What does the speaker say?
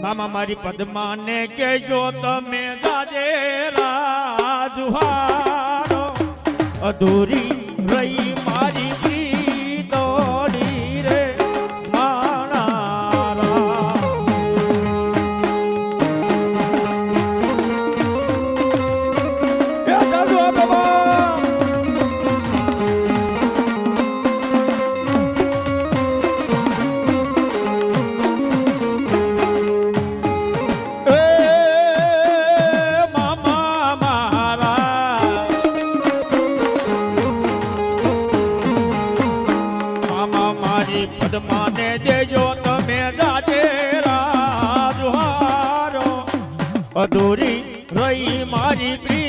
મામા મારી પદ્માને કેજો તમે જાજે રાજુહારો અધૂરી રહી મારી પ્રીતોડી રે પદ્માને દેજો તમે જાજે રાજુહારો અધૂરી રહી મારી પ્રિય